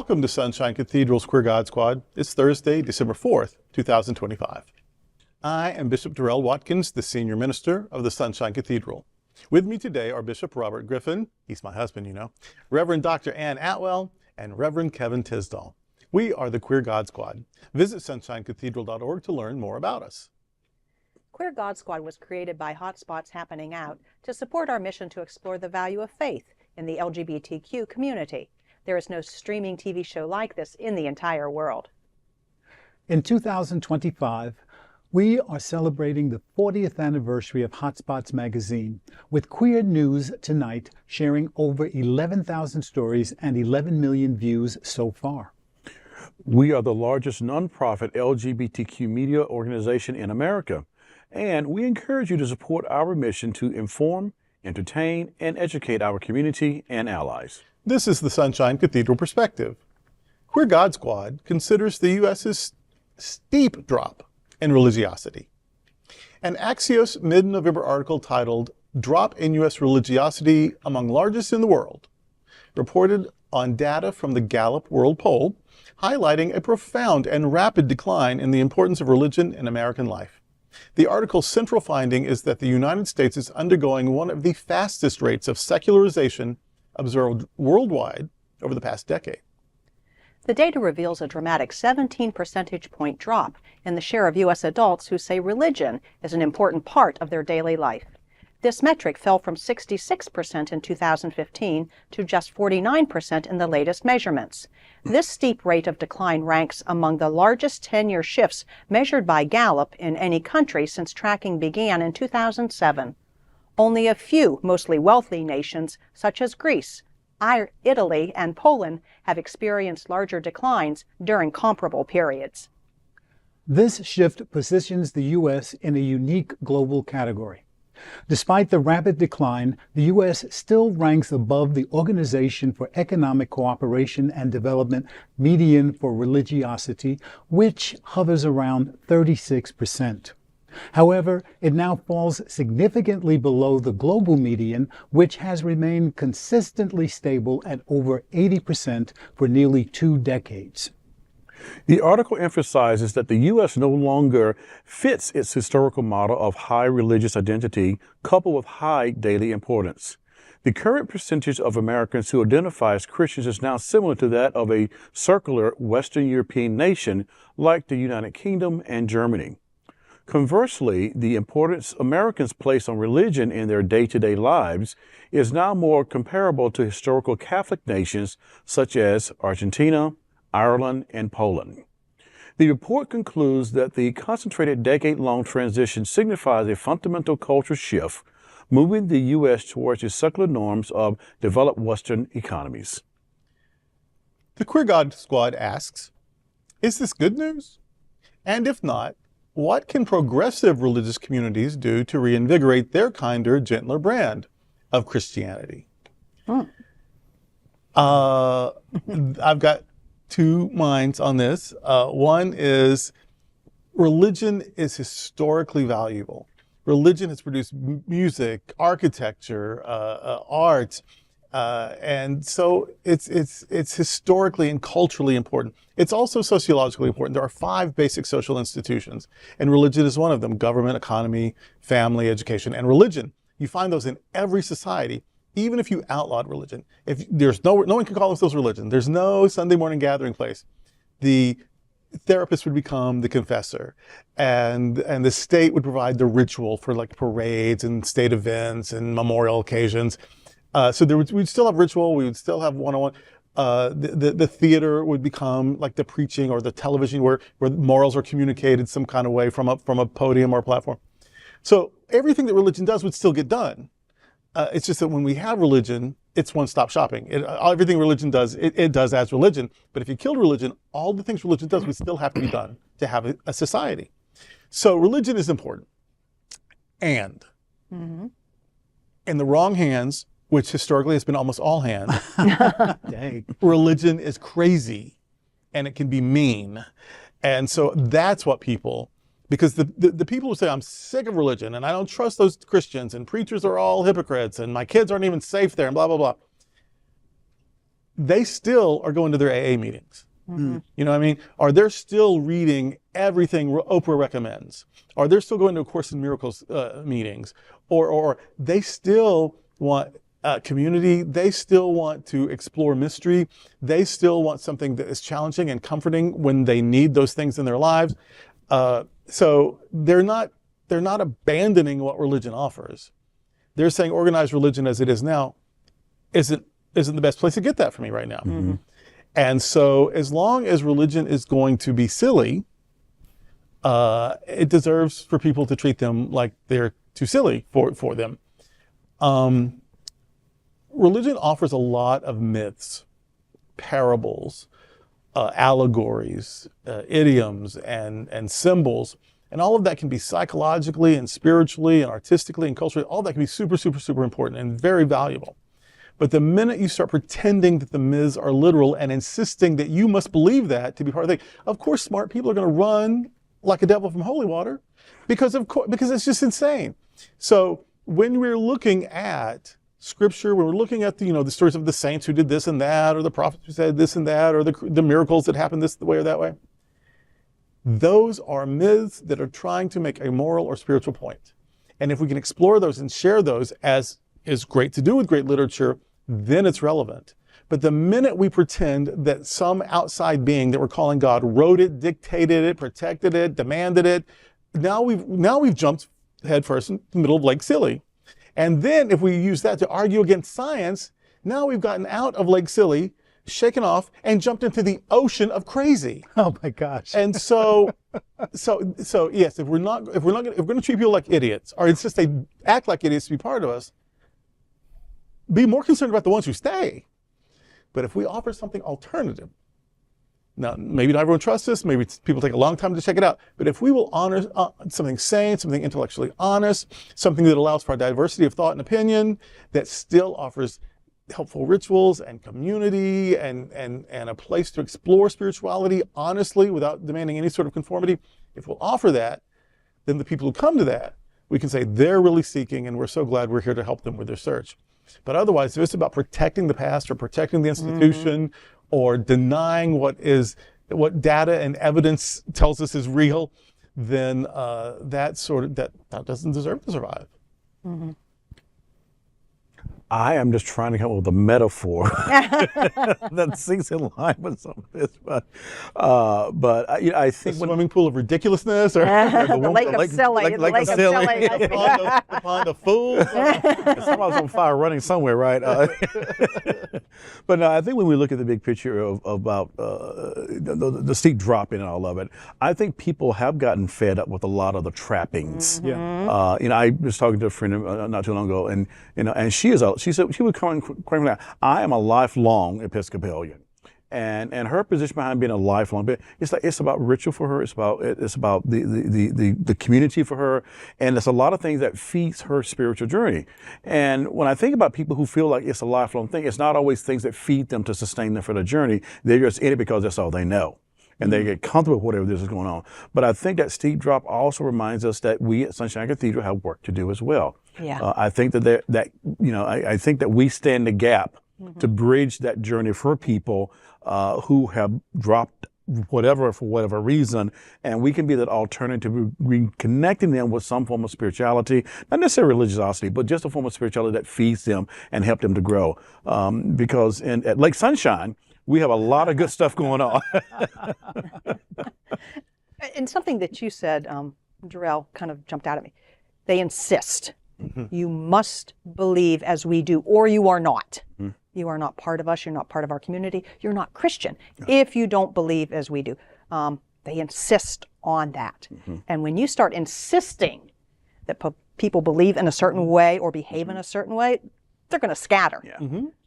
Welcome to Sunshine Cathedral's Queer God Squad. It's Thursday, December 4th, 2025. I am Bishop Darrell Watkins, the senior minister of the Sunshine Cathedral. With me today are Bishop Robert Griffin, he's my husband, you know, Reverend Dr. Ann Atwell, and Reverend Kevin Tisdall. We are the Queer God Squad. Visit sunshinecathedral.org to learn more about us. Queer God Squad was created by Hotspots Happening Out to support our mission to explore the value of faith in the LGBTQ community. There is no streaming TV show like this in the entire world. In 2025, we are celebrating the 40th anniversary of Hotspots magazine, with Queer News Tonight sharing over 11,000 stories and 11 million views so far. We are the largest nonprofit LGBTQ media organization in America, and we encourage you to support our mission to inform, entertain, and educate our community and allies. This is the Sunshine Cathedral Perspective. Queer God Squad considers the U.S.'s steep drop in religiosity. An Axios mid-November article titled "Drop in U.S. Religiosity Among Largest in the World" reported on data from the Gallup World Poll, highlighting a profound and rapid decline in the importance of religion in American life. The article's central finding is that the United States is undergoing one of the fastest rates of secularization observed worldwide over the past decade. The data reveals a dramatic 17 percentage point drop in the share of U.S. adults who say religion is an important part of their daily life. This metric fell from 66% in 2015 to just 49% in the latest measurements. This steep rate of decline ranks among the largest 10-year shifts measured by Gallup in any country since tracking began in 2007. Only a few mostly wealthy nations, such as Greece, Italy, and Poland, have experienced larger declines during comparable periods. This shift positions the U.S. in a unique global category. Despite the rapid decline, the U.S. still ranks above the Organization for Economic Cooperation and Development median for religiosity, which hovers around 36%. However, it now falls significantly below the global median, which has remained consistently stable at over 80% for nearly 2 decades. The article emphasizes that the U.S. no longer fits its historical model of high religious identity coupled with high daily importance. The current percentage of Americans who identify as Christians is now similar to that of a secular Western European nation like the United Kingdom and Germany. Conversely, the importance Americans place on religion in their day-to-day lives is now more comparable to historical Catholic nations such as Argentina, Ireland, and Poland. The report concludes that the concentrated decade-long transition signifies a fundamental cultural shift, moving the U.S. towards the secular norms of developed Western economies. The Queer God Squad asks, is this good news? And if not, what can progressive religious communities do to reinvigorate their kinder, gentler brand of Christianity? I've got two minds on this. One is religion is historically valuable. Religion has produced music, architecture, art, and so it's historically and culturally important. It's also sociologically important. There are 5 basic social institutions, and religion is one of them: government, economy, family, education, and religion. You find those in every society, even if you outlawed religion. If there's no one can call themselves religion. There's no Sunday morning gathering place. The therapist would become the confessor, and the state would provide the ritual for like parades and state events and memorial occasions. So we'd still have ritual, we would still have one-on-one. The theater would become like the preaching or the television where morals are communicated some kind of way from a podium or platform. So everything that religion does would still get done. It's just that when we have religion, it's one-stop shopping. Everything religion does, it does as religion. But if you killed religion, all the things religion does would still have to be done to have a society. So religion is important. And in the wrong hands, which historically has been almost all hands, religion is crazy and it can be mean. And so that's what people, because the people who say, I'm sick of religion and I don't trust those Christians and preachers are all hypocrites and my kids aren't even safe there and blah, blah, blah. they still are going to their AA meetings. You know what I mean? Or they're still reading everything Oprah recommends. Or they're still going to A Course in Miracles meetings. Or they still want community. They still want to explore mystery. They still want something that is challenging and comforting when they need those things in their lives. So they're not abandoning what religion offers. They're saying organized religion as it is now isn't the best place to get that for me right now. And so as long as religion is going to be silly, it deserves for people to treat them like they're too silly for them. Religion offers a lot of myths, parables, allegories, idioms, and symbols. And all of that can be psychologically and spiritually and artistically and culturally, all that can be super, super, super important and very valuable. But the minute you start pretending that the myths are literal and insisting that you must believe that to be part of the thing, of course smart people are going to run like a devil from holy water because it's just insane. So when we're looking at Scripture, when we're looking at the stories of the saints who did this and that, or the prophets who said this and that, or the miracles that happened this way or that way, those are myths that are trying to make a moral or spiritual point. And if we can explore those and share those, as is great to do with great literature, then it's relevant. But the minute we pretend that some outside being that we're calling God wrote it, dictated it, protected it, demanded it, now we've jumped headfirst in the middle of Lake Silly. And then if we use that to argue against science, now we've gotten out of Lake Silly, shaken off, and jumped into the ocean of crazy. Oh my gosh. And so yes, if we're going to treat people like idiots, or insist they act like idiots to be part of us, be more concerned about the ones who stay. But if we offer something alternative, now maybe not everyone trusts us, maybe people take a long time to check it out, but if we will honor something sane, something intellectually honest, something that allows for a diversity of thought and opinion, that still offers helpful rituals and community and a place to explore spirituality honestly without demanding any sort of conformity, if we'll offer that, then the people who come to that, we can say they're really seeking, and we're so glad we're here to help them with their search. But otherwise, if it's about protecting the past or protecting the institution or denying what data and evidence tells us is real, then that doesn't deserve to survive. I am just trying to come up with a metaphor that sinks in line with some of this, but I think the swimming pool of ridiculousness, or the lake of silly, the lake of silly, the pond of fools. Somebody's on fire running somewhere, right? But no, I think when we look at the big picture about the steep drop in all of it, I think people have gotten fed up with a lot of the trappings. I was talking to a friend not too long ago, and she would claim that I am a lifelong Episcopalian, and her position behind being a lifelong, it's about ritual for her. It's about the community for her, and it's a lot of things that feeds her spiritual journey. And when I think about people who feel like it's a lifelong thing, it's not always things that feed them to sustain them for the journey. They're just in it because that's all they know, and they get comfortable with whatever this is going on. But I think that steep drop also reminds us that we at Sunshine Cathedral have work to do as well. I think I think that we stand the gap to bridge that journey for people who have dropped whatever for whatever reason, and we can be that alternative, reconnecting them with some form of spirituality, not necessarily religiosity, but just a form of spirituality that feeds them and help them to grow. Because at Lake Sunshine, we have a lot of good stuff going on. And something that you said, Jarrell, kind of jumped out at me. They insist. You must believe as we do, or you are not. You are not part of us. You're not part of our community. You're not Christian if you don't believe as we do. They insist on that. And when you start insisting that people believe in a certain way or behave in a certain way, they're going to scatter.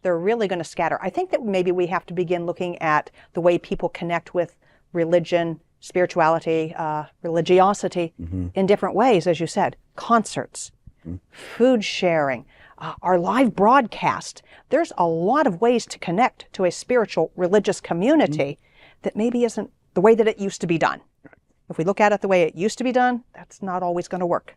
They're really going to scatter. I think that maybe we have to begin looking at the way people connect with religion, spirituality, religiosity in different ways, as you said. Concerts, food sharing, our live broadcast. There's a lot of ways to connect to a spiritual, religious community that maybe isn't the way that it used to be done. If we look at it the way it used to be done, that's not always going to work.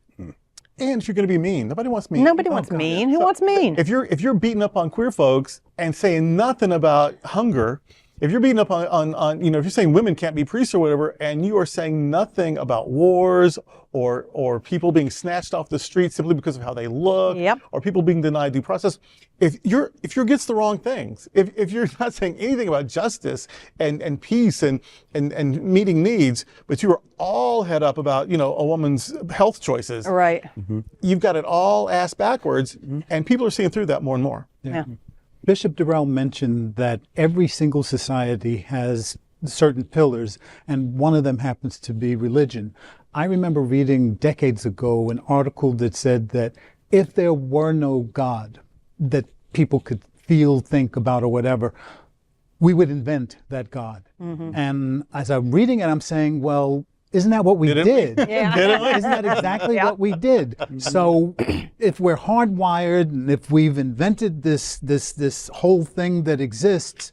And if you're going to be mean, nobody wants mean. Nobody wants mean. Who wants mean? If you're beating up on queer folks, and saying nothing about hunger, if you're beating up on if you're saying women can't be priests or whatever, and you are saying nothing about wars or people being snatched off the street simply because of how they look, Yep. or people being denied due process, if you're against the wrong things, if you're not saying anything about justice and peace and meeting needs, but you are all head up about a woman's health choices, Right. you've got it all ass backwards, and people are seeing through that more and more. Yeah. Bishop Durrell mentioned that every single society has certain pillars, and one of them happens to be religion. I remember reading decades ago an article that said that if there were no God that people could feel, think about, or whatever, we would invent that God. And as I'm reading it, I'm saying, well, isn't that what we did? Yeah. Isn't that exactly what we did? So if we're hardwired and if we've invented this whole thing that exists,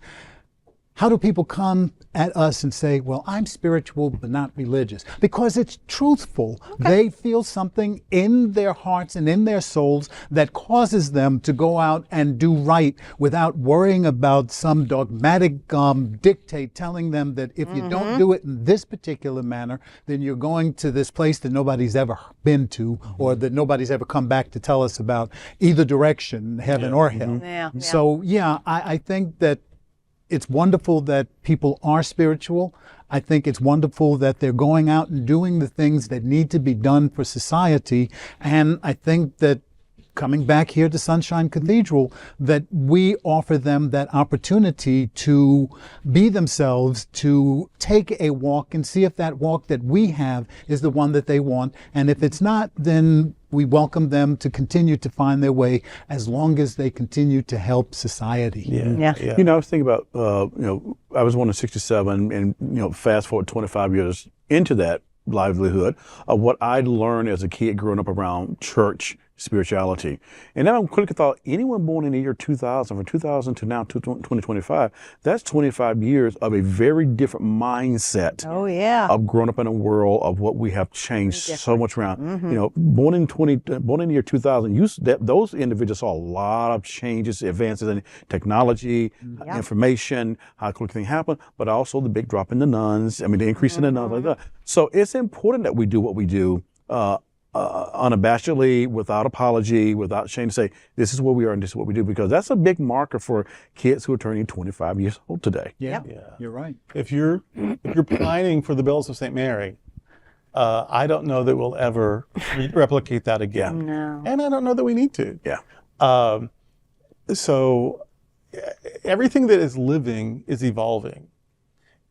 how do people come at us and say, well, I'm spiritual but not religious? Because it's truthful. They feel something in their hearts and in their souls that causes them to go out and do right without worrying about some dogmatic dictate telling them that if you don't do it in this particular manner, then you're going to this place that nobody's ever been to, or that nobody's ever come back to tell us about, either direction, heaven or hell. Yeah. So I think that it's wonderful that people are spiritual. I think it's wonderful that they're going out and doing the things that need to be done for society. And I think that coming back here to Sunshine Cathedral, that we offer them that opportunity to be themselves, to take a walk and see if that walk that we have is the one that they want. And if it's not, then we welcome them to continue to find their way as long as they continue to help society. Yeah. I was thinking about, I was born in '67, and fast forward 25 years into that livelihood of what I learned as a kid growing up around church spirituality. And then I'm quickly thought, anyone born in the year 2000, from 2000 to now 2025, that's 25 years of a very different mindset. Oh, yeah. Of growing up in a world of what we have changed so much around. Born in the year 2000, those individuals saw a lot of changes, advances in technology, information, how quick things happen, but also the big drop in the nuns. The increase in the nuns, like that. So it's important that we do what we do. Unabashedly, without apology, without shame, to say this is where we are and this is what we do, because that's a big marker for kids who are turning 25 years old today. Yeah, you're right. If you're pining for the bells of St. Mary, I don't know that we'll ever replicate that again. No. And I don't know that we need to. Yeah. So everything that is living is evolving.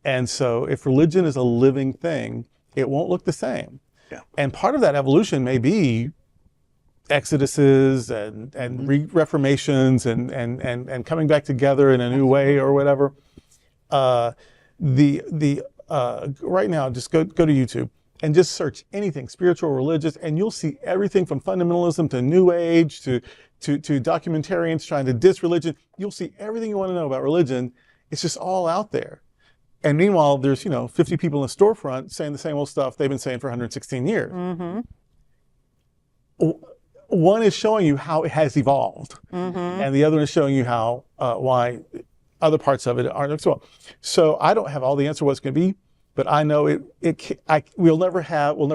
And so if religion is a living thing, it won't look the same. Yeah. And part of that evolution may be exoduses and reformations and coming back together in a new way or whatever. Right now, just go to YouTube and just search anything spiritual, religious, and you'll see everything from fundamentalism to New Age to documentarians trying to diss religion. You'll see everything you want to know about religion. It's just all out there. And meanwhile, there's 50 people in a storefront saying the same old stuff they've been saying for 116 years. One is showing you how it has evolved, and the other is showing you how why other parts of it aren't as well. So I don't have all the answer what it's going to be, but I know we'll never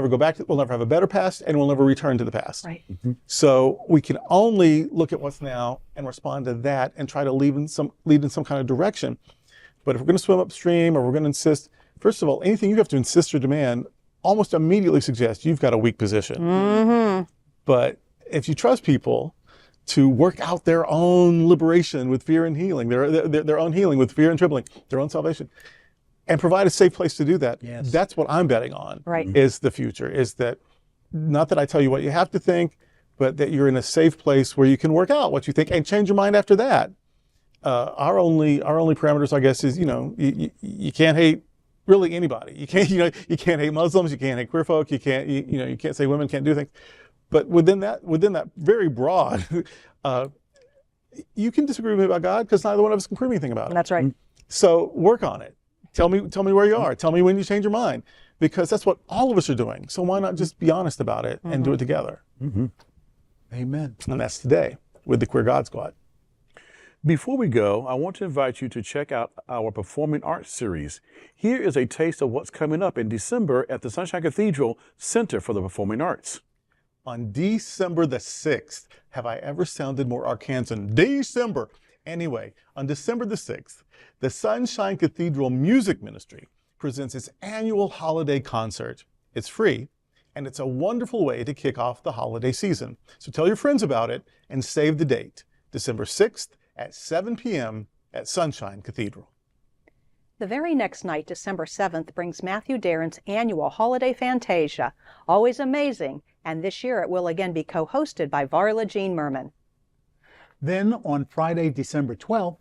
go back. We'll never have a better past, and we'll never return to the past. Right. So we can only look at what's now and respond to that, and try to lead in some kind of direction. But if we're going to swim upstream, or we're going to insist, first of all, anything you have to insist or demand almost immediately suggests you've got a weak position. But if you trust people to work out their own liberation with fear and healing, their own healing with fear and trembling, their own salvation, and provide a safe place to do that, that's what I'm betting on. Right. Is the future. Is that not that I tell you what you have to think, but that you're in a safe place where you can work out what you think and change your mind after that. Our only parameters, I guess, is you can't hate really anybody. You can't hate Muslims. You can't hate queer folk. You can't say women can't do things. But within that very broad, you can disagree with me about God because neither one of us can prove anything about it. That's right. So work on it. Tell me where you are. Tell me when you change your mind, because that's what all of us are doing. So why not just be honest about it and do it together? Amen. And that's today with the Queer God Squad. Before we go, I want to invite you to check out our Performing Arts series. Here is a taste of what's coming up in December at the Sunshine Cathedral Center for the Performing Arts. On December the 6th, have I ever sounded more Arkansan? December! Anyway, on December the 6th, the Sunshine Cathedral Music Ministry presents its annual holiday concert. It's free, and it's a wonderful way to kick off the holiday season. So tell your friends about it and save the date, December 6th at 7 p.m. at Sunshine Cathedral. The very next night, December 7th, brings Matthew Daron's annual Holiday Fantasia. Always amazing, and this year it will again be co-hosted by Varla Jean Merman. Then on Friday, December 12th,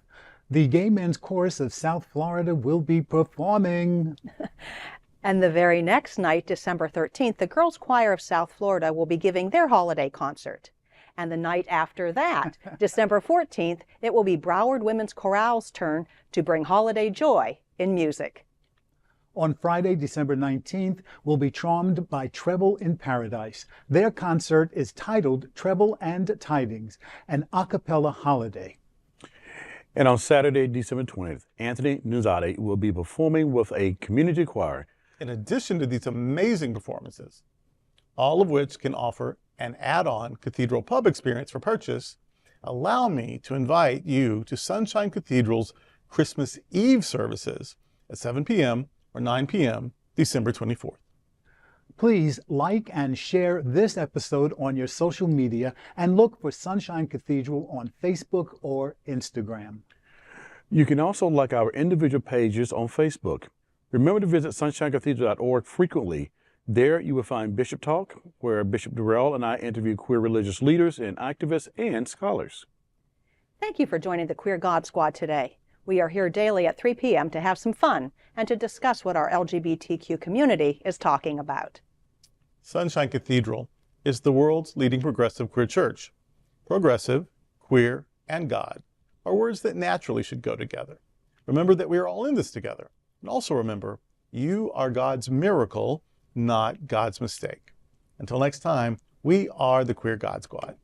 the Gay Men's Chorus of South Florida will be performing. And the very next night, December 13th, the Girls Choir of South Florida will be giving their holiday concert. And the night after that, December 14th, it will be Broward Women's Chorale's turn to bring holiday joy in music. On Friday, December 19th, we'll be charmed by Treble in Paradise. Their concert is titled Treble and Tidings, an a cappella holiday. And on Saturday, December 20th, Anthony Nuzade will be performing with a community choir. In addition to these amazing performances, all of which can offer an add-on Cathedral Pub experience for purchase, allow me to invite you to Sunshine Cathedral's Christmas Eve services at 7 p.m. or 9 p.m. December 24th. Please like and share this episode on your social media and look for Sunshine Cathedral on Facebook or Instagram. You can also like our individual pages on Facebook. Remember to visit sunshinecathedral.org frequently. There you will find Bishop Talk, where Bishop Durrell and I interview queer religious leaders and activists and scholars. Thank you for joining the Queer God Squad today. We are here daily at 3 p.m. to have some fun and to discuss what our LGBTQ community is talking about. Sunshine Cathedral is the world's leading progressive queer church. Progressive, queer, and God are words that naturally should go together. Remember that we are all in this together. And also remember, you are God's miracle, not God's mistake. Until next time, we are the Queer God Squad.